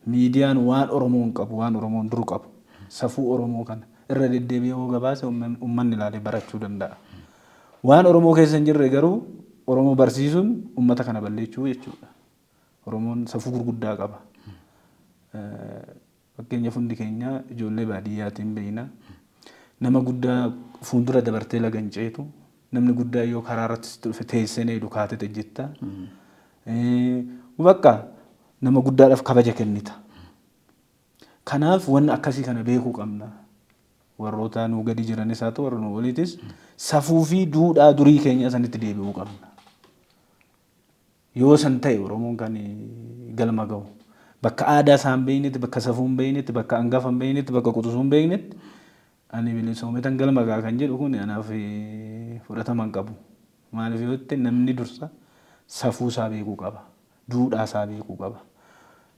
Miidiyaan waan Oromoon qabu waan Oromoon dur qabu safuu Oromoo kana irra deddeebi'ee gabaasa uummanni ilaalee barachuu danda'a. Waan Oromoo keessa hin jirre garuu Oromoo barsiisuun uummata kana balleessuu jechuudha. Oromoon safuu gurguddaa qaba. Fakkeenyaaf hundi keenya ijoollee baadiyyaatiin beekna. Nama guddaa fuuldura dabartee laga hin ceetu. Namni guddaa yoo karaa irratti dhufe teessee dukaatee jetta. Bakka nama guddaadhaaf kabaja kennita. Kanaaf wanni akkasii kana beekuu qabna. Warroota nu gadi jiranis haa ta'u warra nu oliitis safuu fi duudhaa durii keenya sanitti deebi'uu qabna. Yoo san ta'e Oromoon kan galma gahu. Bakka aadaa isaan beeknetti, bakka safuu hin beeknetti, bakka hangafa hin beeknetti, bakka quxisuu hin beeknetti ani bilisoometan galma gahaa kan jedhu kun anaaf fudhatama hin qabu. Maaliif yoo ta'e namni dursa safuu isaa beekuu qaba. Duudhaa isaa beekuu qaba.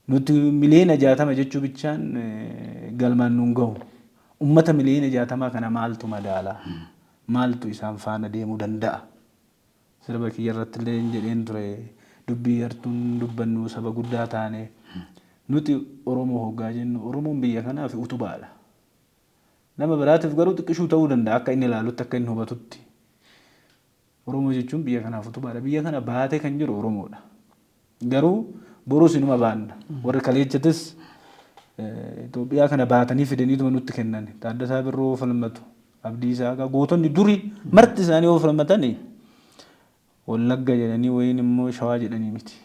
Nuti miliyoona 60 jechuu bichaan galmaan nuun gahu. Uummata miliyoona 60 kana maaltu madaala? Maaltu isaan faana deemuu danda'a? Sirba kiyya irratti illee jedheen ture dubbii hartuun dubbannu saba guddaa taane nuti Oromoo hoggaa jennu Oromoon biyya kanaaf utubaadha. Nama biraatiif garuu xiqqishuu ta'uu danda'a akka inni ilaalutti akka inni hubatutti. Oromoo jechuun biyya kanaaf utubaadha. Biyya kana baatee kan jiru Oromoodha. Garuu boruu sinuma baanna. Warri kaleechatis Itoophiyaa kana baatanii fidaniituma nutti kennan. Taaddasaa Birroo falmatu. Abdiisaa gootonni durii marti isaanii yoo falmatanii Wallagga jedhanii wayin immoo Shawaa jedhanii miti.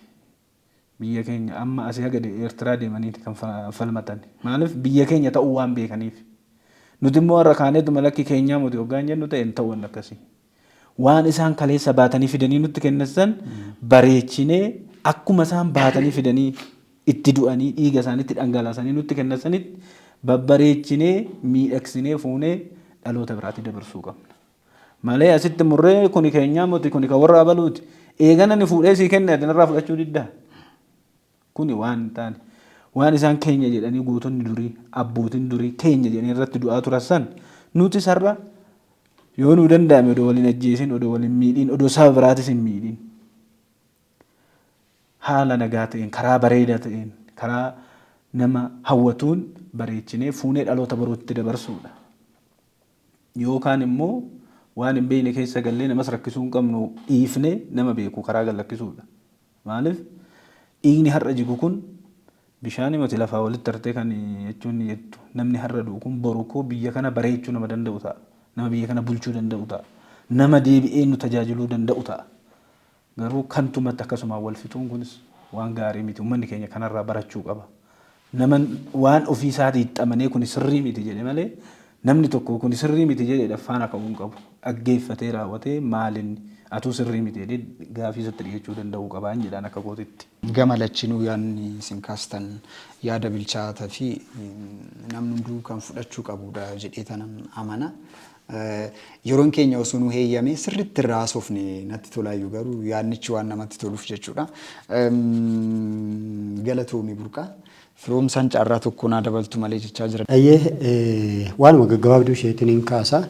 Biyya keenya amma asii haga Eertiraa deemaniiti kan falmatan. Maaliif biyya keenya ta'uu waan beekaniif. Nuti immoo warra kaaneetuma lakki keenyaa muti hoggaan jennu ta'e hin ta'u akkasii. Waan isaan kaleessa baatanii fidanii nutti kennan bareechinee akkuma isaan baatanii fidanii itti du'anii dhiiga isaaniitti dhangalaasanii nutti kennanitti babbareechinee miidhagsinee fuunee dhaloota biraatti dabarsuu qabna. Malee asitti murree kuni keenyaa muti kuni kan warra abaluuti. Eegana ni fuudhee sii kenne adanirraa fudhachuu diddaa. Kuni waan taane waan isaan keenya jedhanii gootonni durii abbootiin durii keenya jedhanii irratti du'aa turan nuti sarra yoo nu danda'ame odoo waliin ajjeesin odoo waliin miidhin odoo saba biraatis hin miidhin. Haala nagaa ta'een karaa bareedaa ta'een karaa nama hawwatuun bareechinee fuunee dhaloota barootti dabarsuudha. Yookaan immoo waan hin beekne keessa gallee namas rakkisuu hin qabnu dhiifnee nama beeku karaa gallakkisuudha. Maaliif dhiigni har'a jigu kun bishaan mati lafaa walitti tartee kan jechuun jettu namni har'a du'u kun boru koo biyya kana bareechuu nama danda'u ta'a. Nama biyya kana bulchuu danda'u ta'a. Nama deebi'ee nu tajaajiluu danda'u ta'a. Garuu kantumatti akkasuma wal fixuun kunis waan gaarii miti. Uummanni keenya kanarraa barachuu qaba. Nama waan ofii isaatii xamanee kun sirrii miti jedhe malee namni tokko kun sirrii miti jedhee faana ka'uu qabu. Dhaggeeffatee raawwatee maalin atuu sirrii miti jedhee gaafii isatti dhiyeessuu danda'uu qabaan jedhaan akka kootitti. Gama lachinuu yaadni isin kaastan yaada bilchaataa fi namni hunduu kan fudhachuu qabudha jedhee tanan amana. Yeroon keenya osoo nu heeyyame sirriitti irraa haasofne natti tolaayyuu garuu yaadnichi waan namatti toluuf jechuudha. Galatoomii burqaa. Firoomsaan carraa tokko naa dabaltu malee jechaa jira. Waanuma gaggabaabduu isheetiin hin kaasa.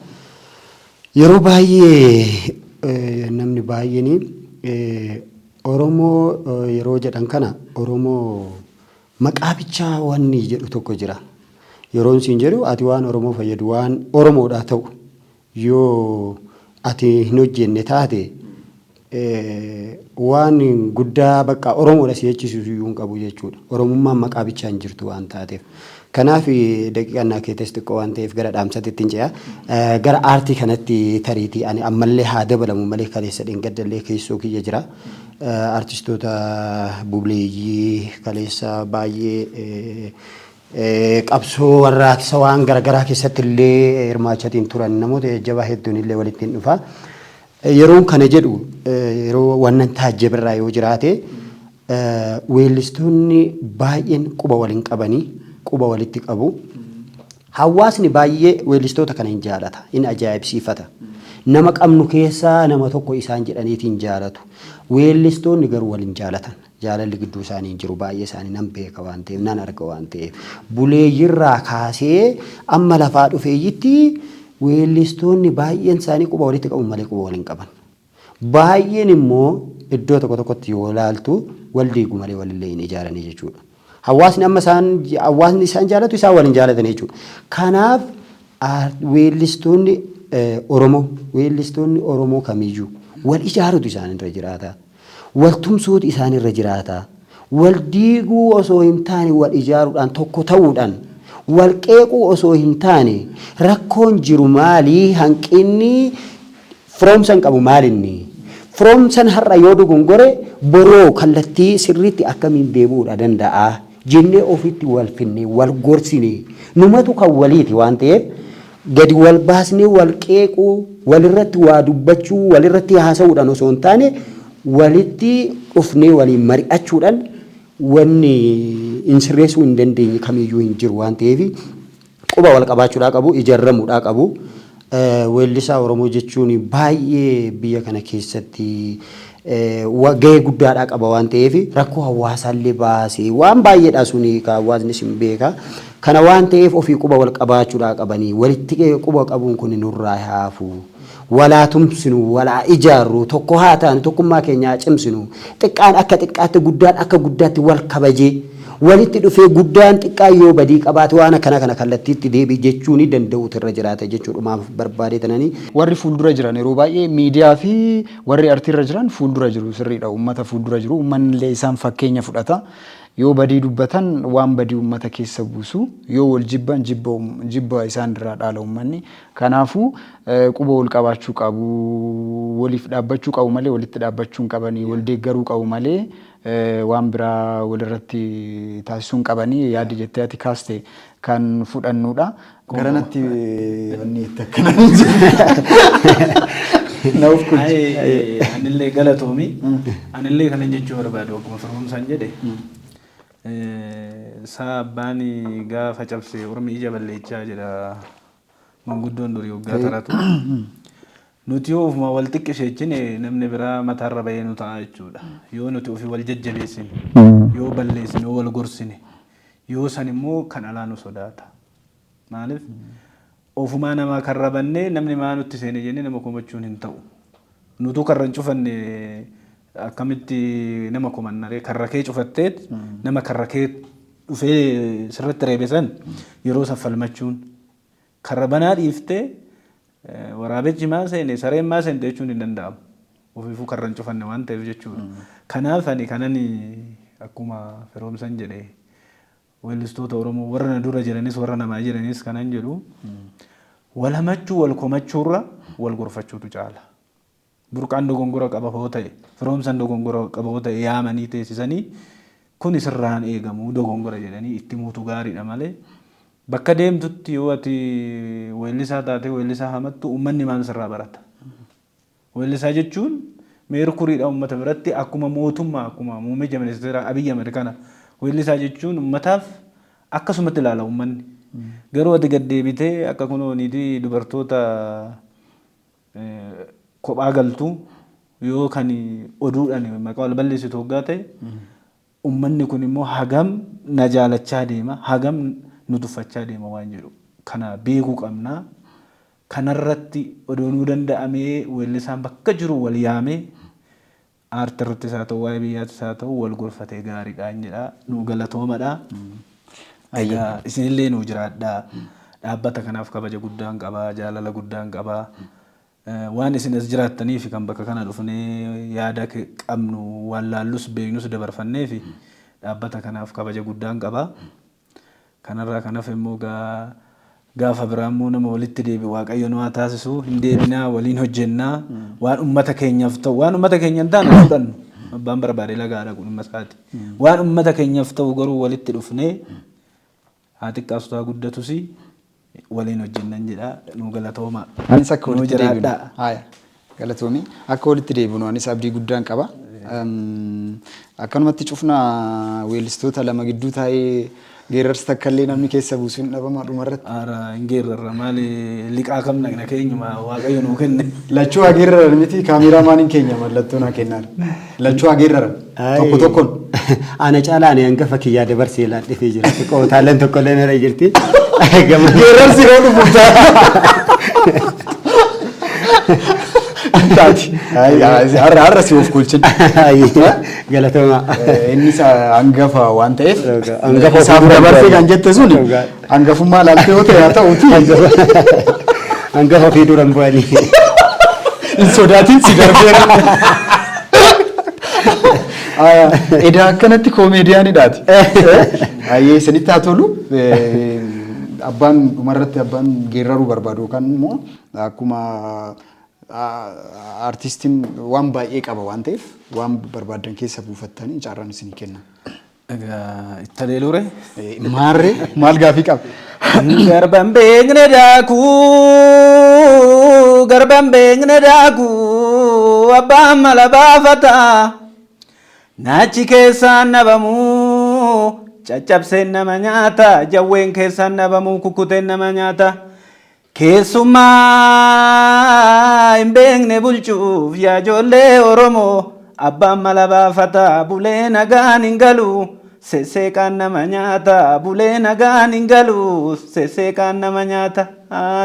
Yeroo baay'ee namni baay'een Oromoo yeroo jedhan kana Oromoo maqaa bichaa wanni jedhu tokko jira. Yeroon siin jedhu ati waan Oromoo fayyadu waan Oromoodhaa ta'u yoo ati hin hojjenne taate waan guddaa bakka Oromoodha si jechisiisu hin qabu jechuudha. Oromummaan maqaa bichaa hin jirtu waan taateef. Kanaaf daqiiqaa keessatti xiqqoo waan ta'eef gara dhaamsatti ittiin ce'a. Gara aartii kanatti tariitii ani ammallee haa dabalamu malee kaleessa dheengaddallee keessoo kiyya jira. Aartistoota bubuleeyyii kaleessa baay'ee qabsoo warraaqsa waan garaagaraa keessatti illee hirmaachatiin turan namoota jajjabaa hedduun illee walitti hin dhufa. Yeroon kana jedhu yeroo wannan taajjabirraa yoo jiraate weellistoonni baay'een quba waliin qabanii quba walitti qabu. Hawaasni baay'ee weellistoota kana hin jaalata, hin ajaa'ibsiifata. Nama qabnu keessaa nama tokko isaan jedhaniitiin jaalatu. Weellistoonni garuu waliin jaalatan. Jaalalli gidduu isaanii hin jiru baay'ee isaanii nan beeka waan ta'eef nan arga waan ta'eef. Buleeyyirraa kaasee amma lafaa dhufeeyyitti weellistoonni baay'een isaanii quba walitti qabu malee quba waliin qaban. Baay'een immoo iddoo tokko tokkotti yoo ilaaltu wal diigu malee walillee hin ijaaranii jechuudha. Hawaasni amma hawaasni isaan jaalatu isaan waliin jaalatan jechuudha. Kanaaf weellistoonni Oromoo kamiyyuu wal ijaarutu isaan irra jiraata. Wal tumsuutu isaan irra jiraata. Wal diiguu osoo hin taane wal ijaaruudhaan tokko ta'uudhaan wal qeequu osoo hin taane rakkoon jiru maalii hanqinni firoomsan qabu maalinni. Firoomsan har'a yoo dogongore boroo kallattii sirriitti akkamiin deebi'uudha danda'a. Jennee ofitti wal finnee wal gorsine numatu kan waliiti waan ta'eef gadi wal baasnee wal qeequu walirratti waa dubbachuu walirratti haasa'uudhaan osoo hin taane walitti dhufnee waliin mari'achuudhaan wanni sirreessuu hin dandeenye kamiyyuu hin jiru waan ta'eef quba wal qabaachuudhaa qabu ijaaramuudhaa qabu. Weellisaa Oromoo jechuun baay'ee biyya kana keessatti gahee guddaadhaa qaba waan ta'eef rakkoo hawaasaallee baasee waan baay'eedha suni ka hawaasni sin beeka. Kana waan ta'eef ofii quba wal qabaachuudhaa qabanii walitti quba qabuun kun nurraa haafu. Walaa tumsinu walaa ijaarru tokko haa taanu tokkummaa keenyaa cimsinu xiqqaan akka xiqqaatti guddaan akka guddaatti wal kabajee walitti dhufee guddaan xiqqaa yoo badii qabaate waan kana kallattiitti deebii jechuu ni danda'utu irra jiraata jechuudhumaaf barbaadeetananii. Warri fuuldura jiran yeroo baay'ee miidiyaa fi warri artiirra jiran fuuldura jiru sirriidha. Uummata fuuldura jiru uummanni illee isaan fakkeenya fudhata. Yoo badii dubbatan waan badii uummata keessa buusu yoo wal jibban jibba isaan irraa dhaala uummanni. Kanaafuu quba wal qabaachuu qabu waliif dhaabbachuu qabu malee walitti dhaabbachuu hin qabanii wal deeggaruu qabu malee waan biraa walirratti taasisuu hin qabanii yaadi jettee ati kaaste kan fudhannudha. Garanatti wanni itti akkanaan Nauf kunci. Anillee galatoomi. Anillee kana jechuu barbaadu akkuma firoomsaan jedhe. Saabaan gaafa cabse ormi ija balleechaa jedha manguddoon durii waggaa taratu. Nuti yoo ofuma wal xiqqisheechine namni biraa mataarra bahee nu ta'a jechuudha. Yoo nuti ofii wal jajjabeessine, yoo balleessine, yoo wal gorsine, yoo san immoo kan alaa nu sodaata. Maaliif ofumaa namaa karra bannee namni maa nutti seene jennee nama komachuun hin ta'u. Nutu karra hin cufanne akkamitti nama komannaree karra kee cufatteet nama karra kee dhufee sirriitti reebesan yeroo saffalmachuun karra banaa dhiiftee waraabechi maa seene sareen maa seente jechuun hin danda'amu. Ofiifuu karra hin cufanne waan ta'eef jechuudha. Kanaaf ani kanan akkuma firoomsan jedhee weellistoota Oromoo warra na dura jiranis warra namaa jiranis kanan jedhu wal hamachuu wal komachuurra wal gorfachuutu caala. Burqaan dogongora qaba hoo ta'e firoomsan dogongora qaba hoo ta'e yaamanii teessisanii kun isirraan eegamu dogongora jedhanii itti muutu gaariidha malee bakka deemtutti yoo ati weellisaa taate weellisaa hamattu uummanni maal sirraa barata. Weellisaa jechuun meerkuriidha uummata biratti akkuma mootummaa akkuma muummicha ministeera Abiyyi Ahmed kana weellisaa jechuun uummataaf akkasumatti ilaala uummanni. Garuu ati gad deebitee akka kunooniitii dubartoota kophaa galtu yoo kan oduudhaan maqaa wal balleessitu hoggaa ta'e uummanni kun immoo hagam na jaalachaa deema hagam nu tuffachaa deema waan jedhu kana beekuu qabna. Kanarratti odoonuu danda'amee weellisaan bakka jiru wal yaamee aartii irratti isaa ta'u waa'ee biyyaatti isaa ta'u wal gorfatee gaariidhaan jedha nu galatoomadha. Isinillee nu jiraadha. Dhaabbata kanaaf kabaja guddaan qabaa jaalala guddaan qabaa. Waan isin as jiraattaniif kan bakka kana dhufnee yaada qabnu waan laallus beeknus dabarfannee fi dhaabbata kanaaf kabaja guddaan qabaa. Kanarraa kanaaf immoo gaafa biraammoo nama walitti deebi waaqayyo nu haa taasisu hin deebinaa waliin hojjennaa waan ummata keenyaaf ta'u waan ummata keenya hin taane fudhannu abbaan barbaade lagaadha kun dhimma isaati. Waan ummata keenyaaf ta'u garuu walitti dhufnee haa xiqqaasu haa guddatus waliin hojjennan jedha nu galatooma. Anis akka walitti deebinu. Galatoomi akka walitti deebinu anis abdii guddaan qaba. Akkanumatti cufna weellistoota lama gidduu taa'ee geerarsi takka illee namni keessa buusuun dhabamaa dhumarratti. Ara hin geerarra maali liqaa kam naqna keenyuma waaqayyo nuu kenne. Lachuu haa geeraran miti kaameeraa maaliin keenya mallattoo naa kennaan. Lachuu haa geeraran tokko tokkoon. Ana caalaa ani hangafa kiyyaa dabarsee laadhifee jira. Qootaaleen tokko illee nira jirti. Geerarsi yoo dhufuuf taati. Har'a si of kulchin. Galatooma. Innis hangafa waan ta'eef hangafa isaaf dabarsee kan jette suni hangafummaa laaltee yoo ta'e haa ta'uuti. Hangafa fi duran bu'anii. Hin sodaatin si darbeera. Edaa akkanatti koomeediyaanidhaati. Ayyee isinitti haa tolu. Abbaan dhumarratti abbaan geeraruu barbaadu kan immoo akkuma artistiin waan baay'ee qaba waan ta'eef waan barbaadan keessa buufattanii carraan isinii kenna. Itti leelure maarree maal gaafii qaba? Garban beekne daakuu abbaan mala baafata naachi keessaan nabamuu caccabseen nama nyaata jawween keessaan nabamuu kukkuteen nama nyaata. Keessumaa hin beekne bulchuuf yaa ijoollee Oromoo abbaan mala baafata bulee nagaan hin galu seeseeqaan nama nyaata bulee nagaan hin galu seeseeqaan nama nyaata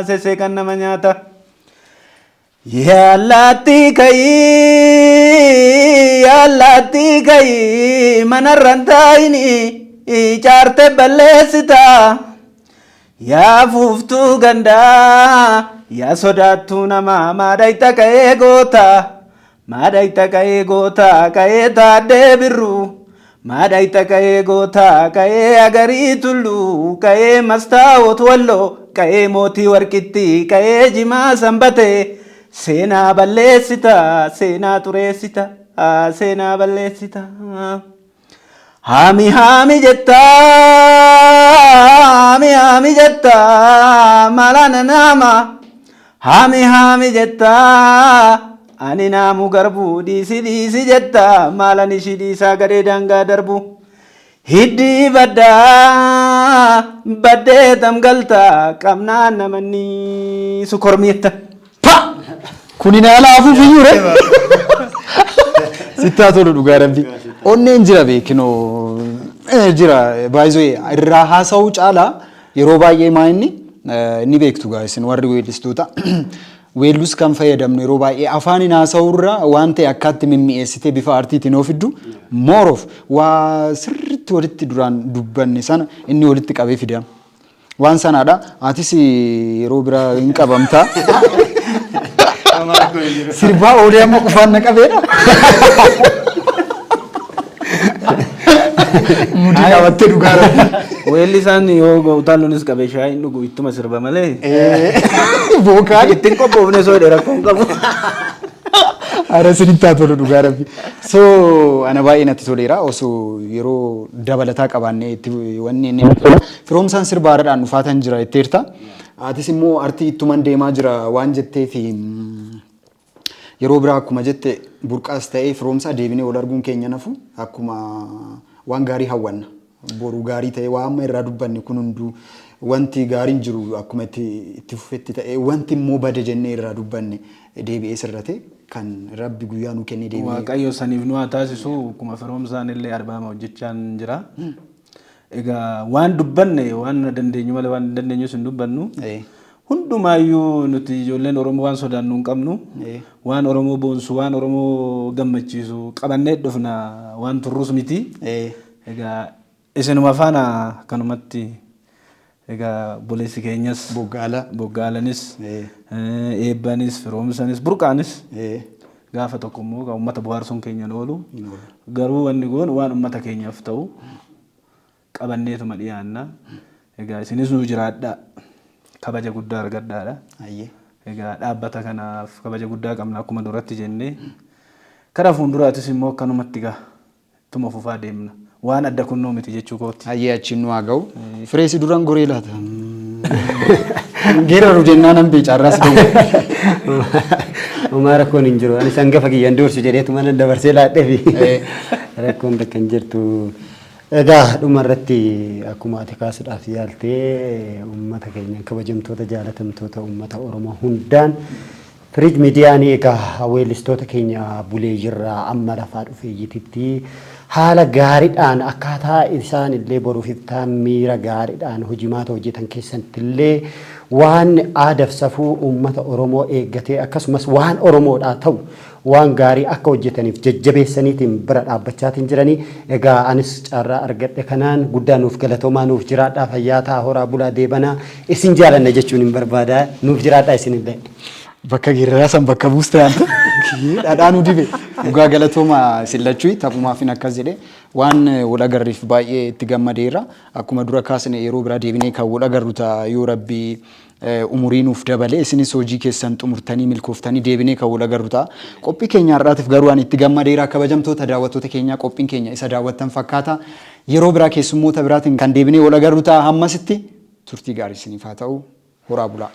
seeseeqaan nama nyaata. Yaallatti kayii manarraan taa'ini ijaarte balleessita. Yaa fuuftuu gandaa yaa sodaattuu namaa maadayita ka'ee goota ka'ee taaddee birru maadayita ka'ee goota ka'ee agarii tullu ka'ee mastaawot walloo ka'ee mootii warqitti ka'ee jimaa sanbate seenaa balleessita seenaa xureessita seenaa balleessita. Hami jetta malana nama hami jetta ani namu garbu diisi jetta malan ishi diisa gade danga darbu hiddi badde tamgalta qabnaan namanni sukormietta kuni na laafu fiyyure sittaa tolu dhugaa rabbi onneen jira beekino jira baay'ee irraa haasa'uu caalaa yeroo baay'ee maa'inni ni beektu gaa isin warri weellistoota weellus kan fayyadamnu yeroo baay'ee afaanin haasa'uurra waan ta'e akkaatti mimmi'eessitee bifa aartiitiin ofiddu mooroof waa sirriitti walitti duraan dubbanne sana inni walitti qabee fida waan sanaadha atis yeroo bira hin qabamta sirbaa oolee amma qufaan na qabeedha. Mudii qabattee dhugaa rabbi. Weellisaan yoo utaaluunis qabee shaayiin dhugu ittuma sirba malee. Bookaan ittiin qophoofne soo dheeraa kun qabu. Ara sinitti tolu dhugaa rabbi. So ana baay'ee natti toleera osoo yeroo dabalataa qabaannee itti wanni inni firoomsaan sirbaadhaan dhufaatan jira jetteerta. Atis immoo artii ittuman deemaa jira waan jetteef yeroo biraa akkuma jette burqaas ta'ee firoomsaa deebinee wal arguun keenya nafu akkuma waan gaarii hawwanna. Boruu gaarii ta'e waan amma irraa dubbanne kun hunduu wanti gaariin jiru akkuma itti fufetti ta'e wanti immoo bade jennee irraa dubbanne deebi'ee sirrate kan rabbi guyyaa nu kennee deebi'ee. Waaqayyo saniif nu haa taasisu akkuma firoomsaan illee arbaama hojjechaan jira. Egaa waan dubbanne waan dandeenyu malee waan dandeenyu sin dubbannu. Hundumaayyuu nuti ijoolleen Oromoo waan sodaannu hin qabnu. Waan Oromoo boonsu waan Oromoo gammachiisu qabannee dhufna waan turrus miti. Egaa isinuma faana kanumatti egaa boleessi keenyas boggaalanis eebbanis firoomsanis burqaanis gaafa tokko immoo uummata bohaarsuun keenyan oolu garuu wanni goon waan uummata keenyaaf ta'u qabanneetuma dhiyaanna egaa isinis nu jiraadha kabaja guddaa argadhaadha egaa dhaabbata kanaaf kabaja guddaa qabna akkuma duratti jennee karaa fuulduraatis immoo akkanumatti gaa tuma fufaa deemna. Waan adda kunnoo miti jechuu kooti. Ayyee achiin nu haa ga'u. Fireesi duraan goree laata. Geeraru jennaan hambee caarraas ta'u. Uumaa rakkoon hin jiru. Ani sangafa kiyyan doorsu jedheetu mana dabarsee laadheefi. Rakkoon bakka hin jirtu. Egaa dhumarratti akkuma ati kaasuudhaaf yaaltee uummata keenya kabajamtoota jaalatamtoota uummata Oromoo hundaan Firiij miidiyaan egaa weellistoota keenya bulee jirraa amma lafaa dhufeeyyititti haala gaariidhaan akkaataa isaan illee boruuf iftaan miira gaariidhaan hojimaata hojjetan keessatti illee waan aadaaf safuu uummata Oromoo eeggatee akkasumas waan Oromoodhaa ta'u waan gaarii akka hojjetaniif jajjabeessaniitiin bira dhaabbachaatiin jiranii egaa anis carraa argadhe kanaan guddaa nuuf galatoomaa nuuf jiraadhaa fayyaa ta'a horaa bulaa deebanaa isin jaalanna jechuun hin barbaada nuuf jiraadhaa isinillee. Bakka geerraa san bakka buustee anta dhadhaanuu dibe dhugaa galatooma sillachuu taphumaafin akkas jedhe waan wal agarriif baay'ee itti gammadeera akkuma dura kaasne yeroo biraa deebinee kan wal agarru ta'a yoo rabbi umurii nuuf dabalee isinis hojii keessan xumurtanii milkooftanii deebinee kan wal agarru ta'a qophii keenya har'aatiif garuu waan itti gammadeera kabajamtoota daawwattoota keenyaa qophiin keenya isa daawwattan fakkaata yeroo biraa keessummoota biraatiin kan deebinee wal agarru ta'a hammasitti turtii gaarii isiniif haa ta'u horaa bulaa.